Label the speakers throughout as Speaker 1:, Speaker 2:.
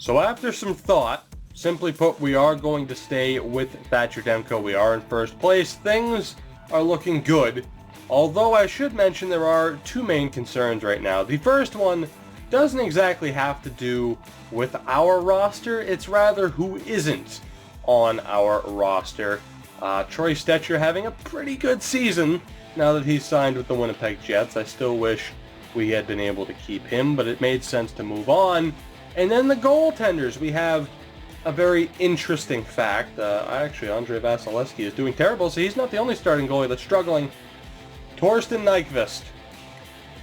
Speaker 1: So after some thought, simply put, we are going to stay with Thatcher Demko. We are in first place. Things are looking good. Although I should mention there are two main concerns right now. The first one doesn't exactly have to do with our roster. It's rather who isn't on our roster. Troy Stecher having a pretty good season now that he's signed with the Winnipeg Jets. I still wish we had been able to keep him, but it made sense to move on. And then the goaltenders. We have a very interesting fact. Actually, Andrei Vasilevsky is doing terrible, so he's not the only starting goalie that's struggling. Torsten Nyquist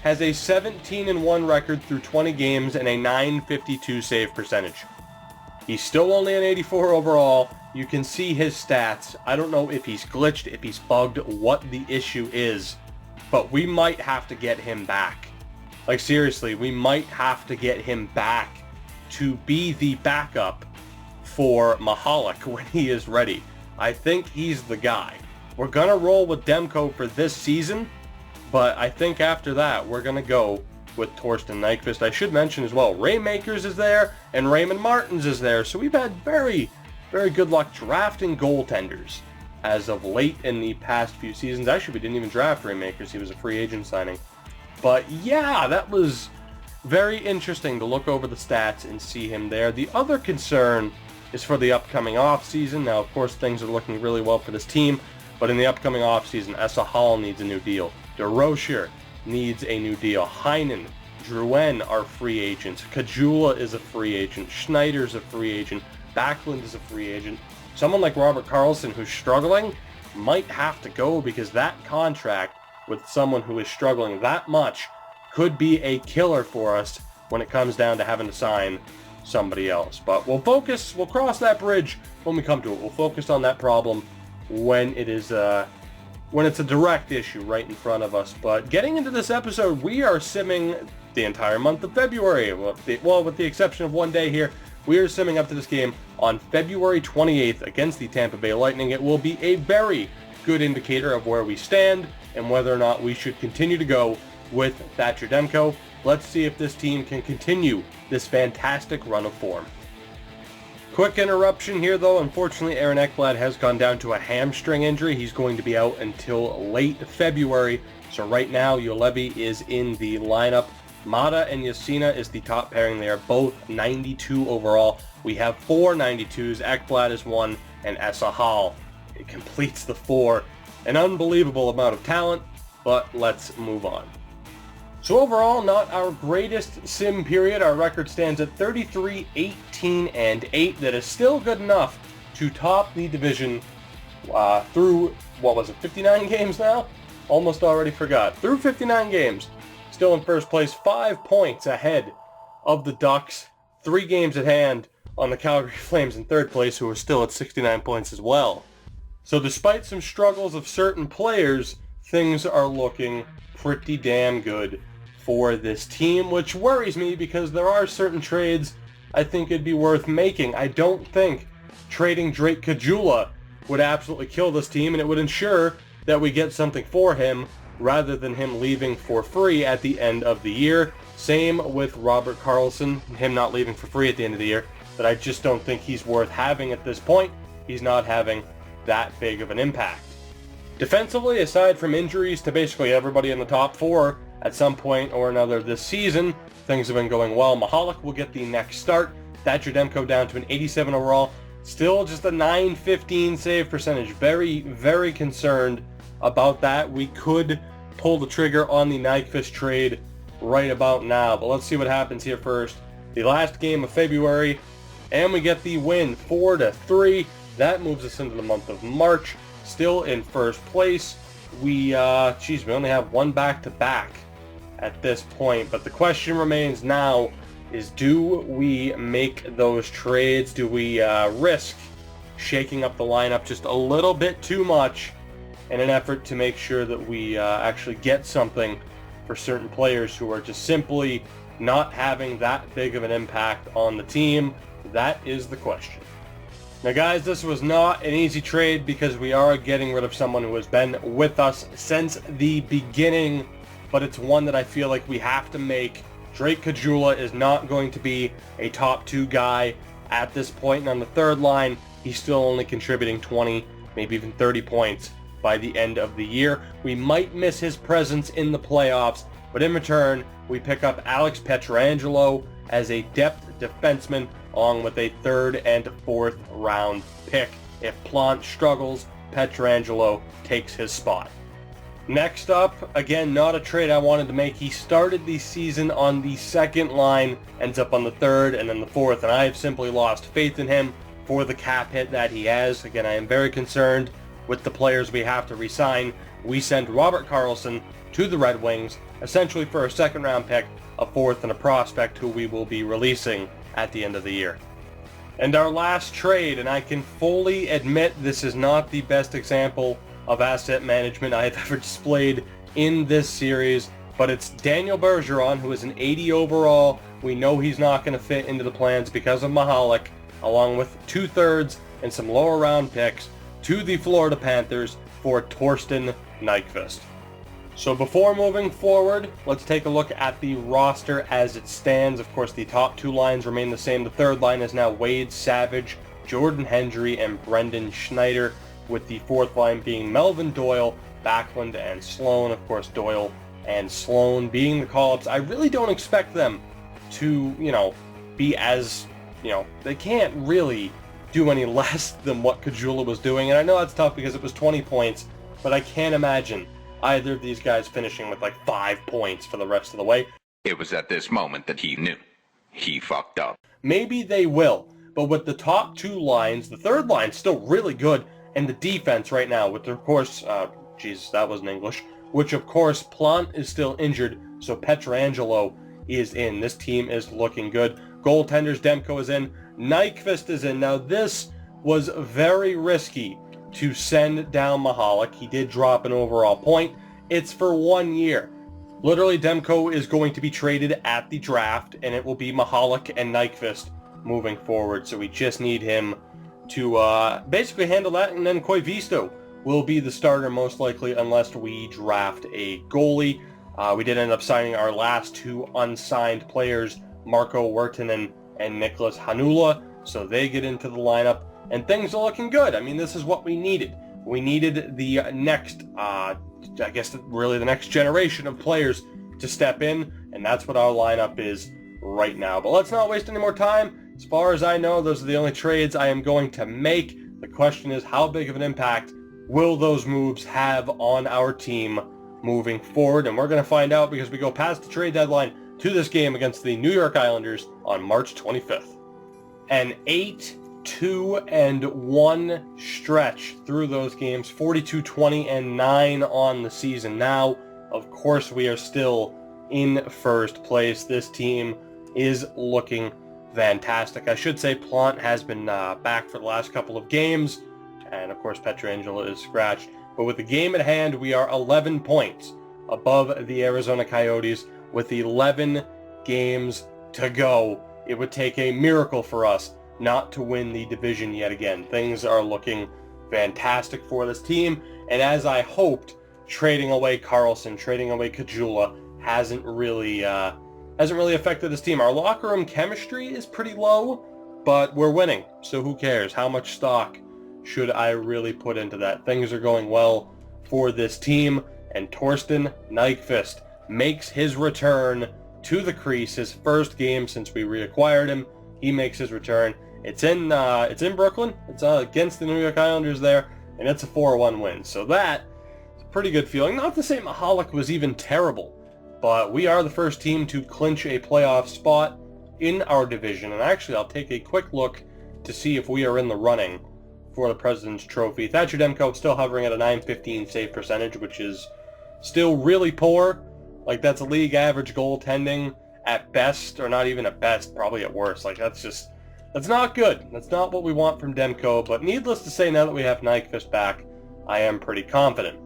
Speaker 1: has a 17-1 record through 20 games and a .952 save percentage. He's still only an 84 overall. You can see his stats. I don't know if he's glitched, if he's bugged, what the issue is, but we might have to get him back. Like, seriously, we might have to get him back to be the backup for Mahalik when he is ready. I think he's the guy. We're going to roll with Demko for this season, but I think after that we're going to go with Torsten Nyquist. I should mention as well, Ray Makers is there and Raymond Martins is there, so we've had very, very good luck drafting goaltenders as of late in the past few seasons. Actually, we didn't even draft Ray Makers. He was a free agent signing. But yeah, that was very interesting to look over the stats and see him there. The other concern is for the upcoming offseason. Now, of course, things are looking really well for this team, but in the upcoming offseason, Esa Hall needs a new deal. DeRocher needs a new deal. Heinen, Drouin are free agents. Kajula is a free agent. Schneider's a free agent. Backlund is a free agent. Someone like Robert Karlsson, who's struggling, might have to go because that contract with someone who is struggling that much could be a killer for us when it comes down to having to sign somebody else. But we'll cross that bridge when we come to it. We'll focus on that problem when it's a direct issue right in front of us. But getting into this episode, we are simming the entire month of February. With the exception of one day here, we are simming up to this game on February 28th against the Tampa Bay Lightning. It will be a very good indicator of where we stand and whether or not we should continue to go with Thatcher Demko. Let's see if this team can continue this fantastic run of form. Quick interruption here, though. Unfortunately, Aaron Ekblad has gone down to a hamstring injury. He's going to be out until late February. So right now, Juolevi is in the lineup. Mata and Yasina is the top pairing. They are both 92 overall. We have 4 92s. Ekblad is 1, and Esa Hall. It completes the 4. An unbelievable amount of talent, but let's move on. So overall, not our greatest sim period. Our record stands at 33, 18, and 8. That is still good enough to top the division through, 59 games now? Almost already forgot. Through 59 games, still in first place, 5 points ahead of the Ducks, 3 games at hand on the Calgary Flames in third place, who are still at 69 points as well. So despite some struggles of certain players, things are looking pretty damn good for this team, which worries me because there are certain trades I think it'd be worth making. I don't think trading Drake Kajula would absolutely kill this team, and it would ensure that we get something for him rather than him leaving for free at the end of the year. Same with Robert Karlsson, him not leaving for free at the end of the year, but I just don't think he's worth having at this point. He's not having that big of an impact. Defensively, aside from injuries to basically everybody in the top 4 at some point or another this season, things have been going well. Mahalik will get the next start. Thatcher Demko down to an 87 overall. Still just a .915 save percentage. Very, very concerned about that. We could pull the trigger on the Nyquist trade right about now, but let's see what happens here first. The last game of February, and we get the win, 4-3. That moves us into the month of March. Still in first place. We only have 1 back-to-back at this point. But the question remains now is, do we make those trades? Do we risk shaking up the lineup just a little bit too much in an effort to make sure that we actually get something for certain players who are just simply not having that big of an impact on the team? That is the question. Now guys, this was not an easy trade because we are getting rid of someone who has been with us since the beginning, but it's one that I feel like we have to make Drake Caggiula is not going to be a top 2 guy at this point. And on the third line, he's still only contributing 20, maybe even 30 points by the end of the year. We might miss his presence in the playoffs, but in return, we pick up Alex Pietrangelo as a depth defenseman along with a 3rd and 4th round pick. If Plant struggles, Pietrangelo takes his spot. Next up, again, not a trade I wanted to make. He started the season on the 2nd line, ends up on the 3rd and then the 4th, and I have simply lost faith in him for the cap hit that he has. Again, I am very concerned with the players we have to re-sign. We sent Robert Karlsson to the Red Wings, essentially for a 2nd round pick, a 4th, and a prospect who we will be releasing at the end of the year. And our last trade, and I can fully admit this is not the best example of asset management I have ever displayed in this series, but it's Daniel Bergeron, who is an 80 overall. We know he's not going to fit into the plans because of Mahalik, along with 2/3 and some lower round picks to the Florida Panthers for Torsten Nyquist. So before moving forward, let's take a look at the roster as it stands. Of course, the top 2 lines remain the same. The 3rd line is now Wade Savage, Jordan Hendry, and Brendan Schneider, with the 4th line being Melvin Doyle, Backlund, and Sloan. Of course, Doyle and Sloan being the call-ups. I really don't expect them to, be as, they can't really do any less than what Caggiula was doing. And I know that's tough because it was 20 points, but I can't imagine either of these guys finishing with like 5 points for the rest of the way.
Speaker 2: It was at this moment that he knew. He fucked up.
Speaker 1: Maybe they will, but with the top 2 lines, the 3rd line's still really good, and the defense right now, with of course, Jesus, that wasn't English, which of course Plant is still injured, so Pietrangelo is in. This team is looking good. Goaltenders, Demko is in, Nyquist is in. Now this was very risky to send down Mahalik. He did drop an overall point. It's for 1 year. Literally, Demko is going to be traded at the draft, and it will be Mahalik and Nyquist moving forward, so we just need him to basically handle that, and then Koivisto will be the starter most likely unless we draft a goalie. We did end up signing our last 2 unsigned players, Marco Wirtanen and Nicholas Hanula, so they get into the lineup, and things are looking good. I mean, this is what we needed. We needed the next, I guess really the next generation of players to step in, and that's what our lineup is right now. But let's not waste any more time. As far as I know, those are the only trades I am going to make. The question is, how big of an impact will those moves have on our team moving forward? And we're going to find out because we go past the trade deadline to this game against the New York Islanders on March 25th. An 8-2-1 stretch through those games, 42-20-9 on the season now. Of course, we are still in first place. This team is looking fantastic. I should say Plant has been back for the last couple of games, and of course Pietrangelo is scratched. But with the game at hand, we are 11 points above the Arizona Coyotes with 11 games to go. It would take a miracle for us not to win the division yet again. Things are looking fantastic for this team, and as I hoped, trading away Karlsson, trading away Caggiula hasn't really affected this team. Our locker room chemistry is pretty low, but we're winning, so who cares? How much stock should I really put into that? Things are going well for this team, and Torsten Nyquist makes his return to the crease, his first game since we reacquired him. He makes his return. It's in Brooklyn. It's against the New York Islanders there, and it's a 4-1 win. So that is a pretty good feeling. Not to say Mahalik was even terrible, but we are the first team to clinch a playoff spot in our division. And actually, I'll take a quick look to see if we are in the running for the President's Trophy. Thatcher Demko still hovering at a .915 save percentage, which is still really poor. Like, that's a league average goaltending at best, or not even at best, probably at worst. Like, that's not good. That's not what we want from Demko, but needless to say, now that we have Nyquist back, I am pretty confident.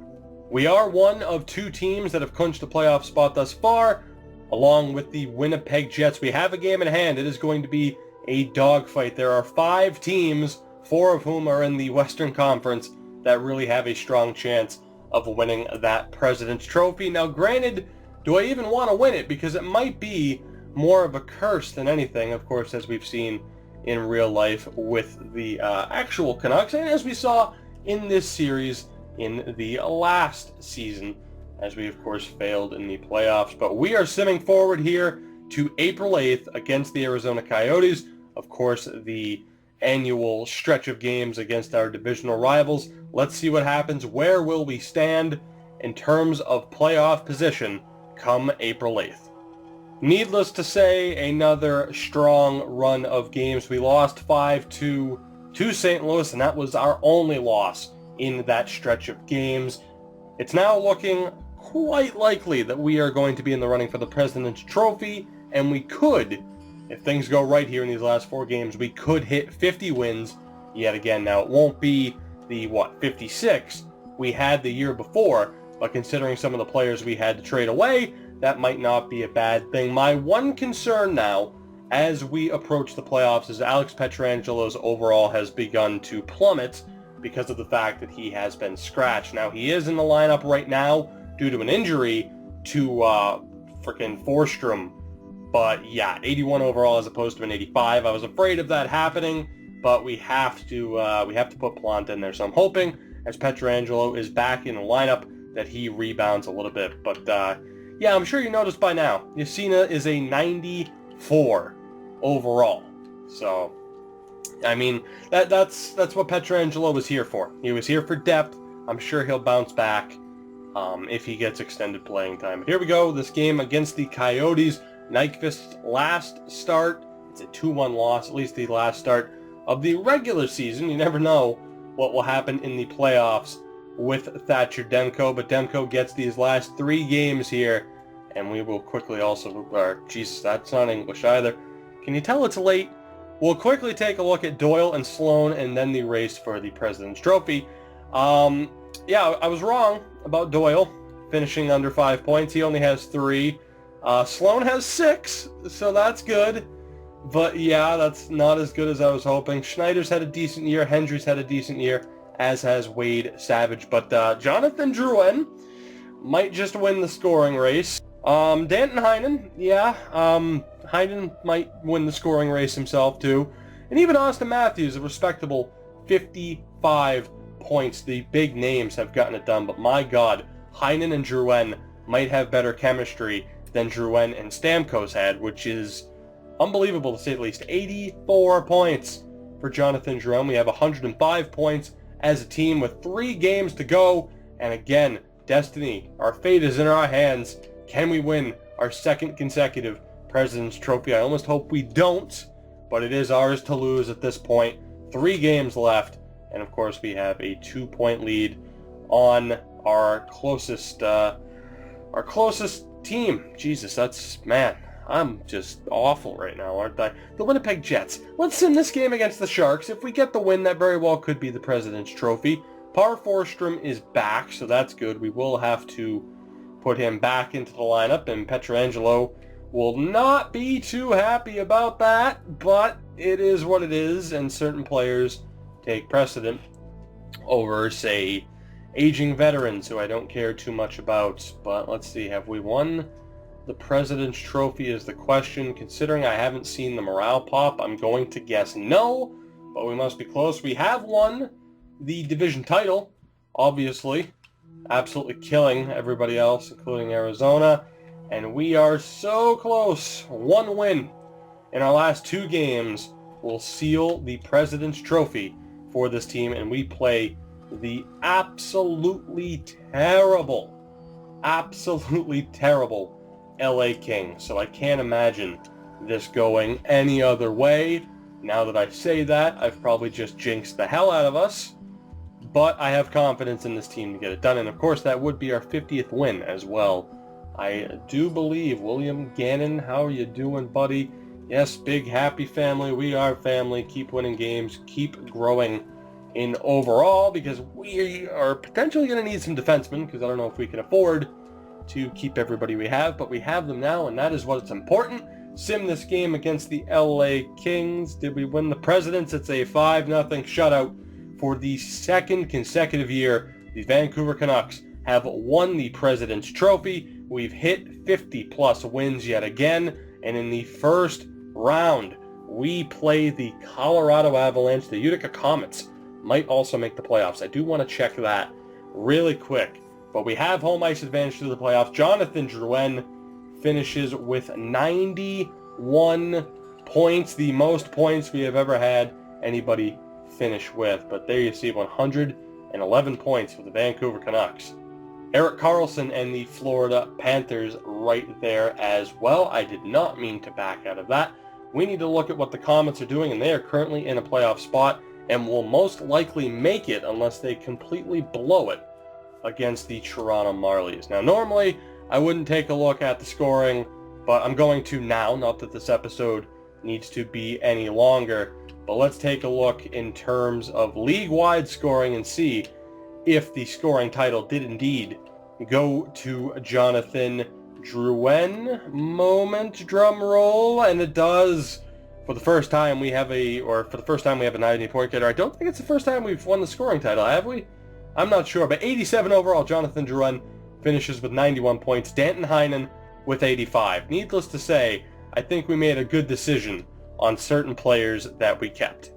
Speaker 1: We are one of 2 teams that have clinched a playoff spot thus far, along with the Winnipeg Jets. We have a game in hand. It is going to be a dogfight. There are 5 teams, 4 of whom are in the Western Conference, that really have a strong chance of winning that President's Trophy. Now, granted, do I even want to win it? Because it might be more of a curse than anything, of course, as we've seen in real life with the actual Canucks, and as we saw in this series in the last season, as we, of course, failed in the playoffs. But we are simming forward here to April 8th against the Arizona Coyotes. Of course, the annual stretch of games against our divisional rivals. Let's see what happens. Where will we stand in terms of playoff position come April 8th? Needless to say, another strong run of games. We lost 5-2 to St. Louis, and that was our only loss in that stretch of games. It's now looking quite likely that we are going to be in the running for the President's Trophy, and we could, if things go right here in these last 4 games, we could hit 50 wins yet again. Now, it won't be the, 56 we had the year before, but considering some of the players we had to trade away, that might not be a bad thing. My one concern now, as we approach the playoffs, is Alex Pietrangelo's overall has begun to plummet because of the fact that he has been scratched. Now, he is in the lineup right now due to an injury to frickin' Forsstrom. But yeah, 81 overall as opposed to an 85. I was afraid of that happening, but we have to put Plante in there. So I'm hoping, as Pietrangelo is back in the lineup, that he rebounds a little bit. But yeah, I'm sure you noticed by now, Yasina is a 94 overall. So, I mean, that's what Pietrangelo was here for. He was here for depth. I'm sure he'll bounce back if he gets extended playing time. But here we go, this game against the Coyotes. Nyquist's last start. It's a 2-1 loss, at least the last start of the regular season. You never know what will happen in the playoffs with Thatcher Demko, but Demko gets these last 3 games here, and we will quickly also, Jesus, that's not English either. Can you tell it's late? We'll quickly take a look at Doyle and Sloan, and then the race for the President's Trophy. Yeah, I was wrong about Doyle finishing under 5 points. He only has 3. Sloan has 6, so that's good. But yeah, that's not as good as I was hoping. Schneider's had a decent year. Hendry's had a decent year, as has Wade Savage. But Jonathan Drouin might just win the scoring race. Danton Heinen, yeah. Heinen might win the scoring race himself, too. And even Austin Matthews, a respectable 55 points. The big names have gotten it done. But my God, Heinen and Drouin might have better chemistry than Drouin and Stamkos had, which is unbelievable to say the least. 84 points for Jonathan Drouin. We have 105 points as a team with 3 games to go. And again, destiny, our fate is in our hands. Can we win our 2nd consecutive President's Trophy? I almost hope we don't, but it is ours to lose at this point. 3 games left, and of course we have a 2-point lead on our closest team. Jesus, that's, man, I'm just awful right now, aren't I? The Winnipeg Jets. Let's sim this game against the Sharks. If we get the win, that very well could be the President's Trophy. Par Forsstrom is back, so that's good. We will have to put him back into the lineup, and Pietrangelo will not be too happy about that, but it is what it is, and certain players take precedent over, say, aging veterans who I don't care too much about. But let's see, have we won the President's Trophy is the question. Considering I haven't seen the morale pop, I'm going to guess no, but we must be close. We have won the division title, obviously, absolutely killing everybody else, including Arizona, and we are so close. 1 win in our last 2 games will seal the President's Trophy for this team, and we play the absolutely terrible LA Kings. So I can't imagine this going any other way. Now that I say that, I've probably just jinxed the hell out of us, but I have confidence in this team to get it done, and of course that would be our 50th win as well. I do believe, William Gannon, how are you doing, buddy? Yes, big happy family. We are family. Keep winning games. Keep growing in overall, because we are potentially going to need some defensemen, because I don't know if we can afford to keep everybody we have, but we have them now, and that is what's important. Sim this game against the LA Kings. Did we win the Presidents? It's a 5-0 shutout. For the 2nd consecutive year, the Vancouver Canucks have won the President's Trophy. We've hit 50-plus wins yet again, And in the first round, we play the Colorado Avalanche. The Utica Comets might also make the playoffs. I do want to check that really quick. But we have home ice advantage to the playoffs. Jonathan Drouin finishes with 91 points, the most points we have ever had anybody finish with. But there you see 111 points for the Vancouver Canucks. Erik Karlsson and the Florida Panthers right there as well. I did not mean to back out of that. We need to look at what the Comets are doing, and they are currently in a playoff spot and will most likely make it unless they completely blow it against the Toronto Marlies. Now, normally, I wouldn't take a look at the scoring, but I'm going to now, not that this episode needs to be any longer, but let's take a look in terms of league-wide scoring and see if the scoring title did indeed go to Jonathan Drouin. Moment, drum roll, and it does. For the first time we have a 90-point getter. I don't think it's the first time we've won the scoring title, have we? I'm not sure, but 87 overall. Jonathan Drouin finishes with 91 points. Danton Heinen with 85. Needless to say, I think we made a good decision on certain players that we kept.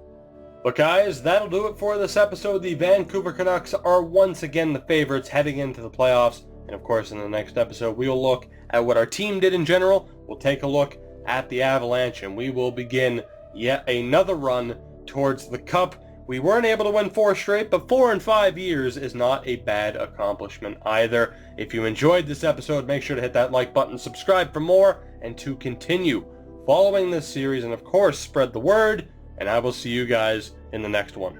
Speaker 1: But guys, that'll do it for this episode. The Vancouver Canucks are once again the favorites heading into the playoffs. And of course, in the next episode, we will look at what our team did in general. We'll take a look at the Avalanche, and we will begin yet another run towards the Cup. We weren't able to win 4 straight, but 4 in 5 years is not a bad accomplishment either. If you enjoyed this episode, make sure to hit that like button, subscribe for more, and to continue following this series, and of course, spread the word, and I will see you guys in the next one.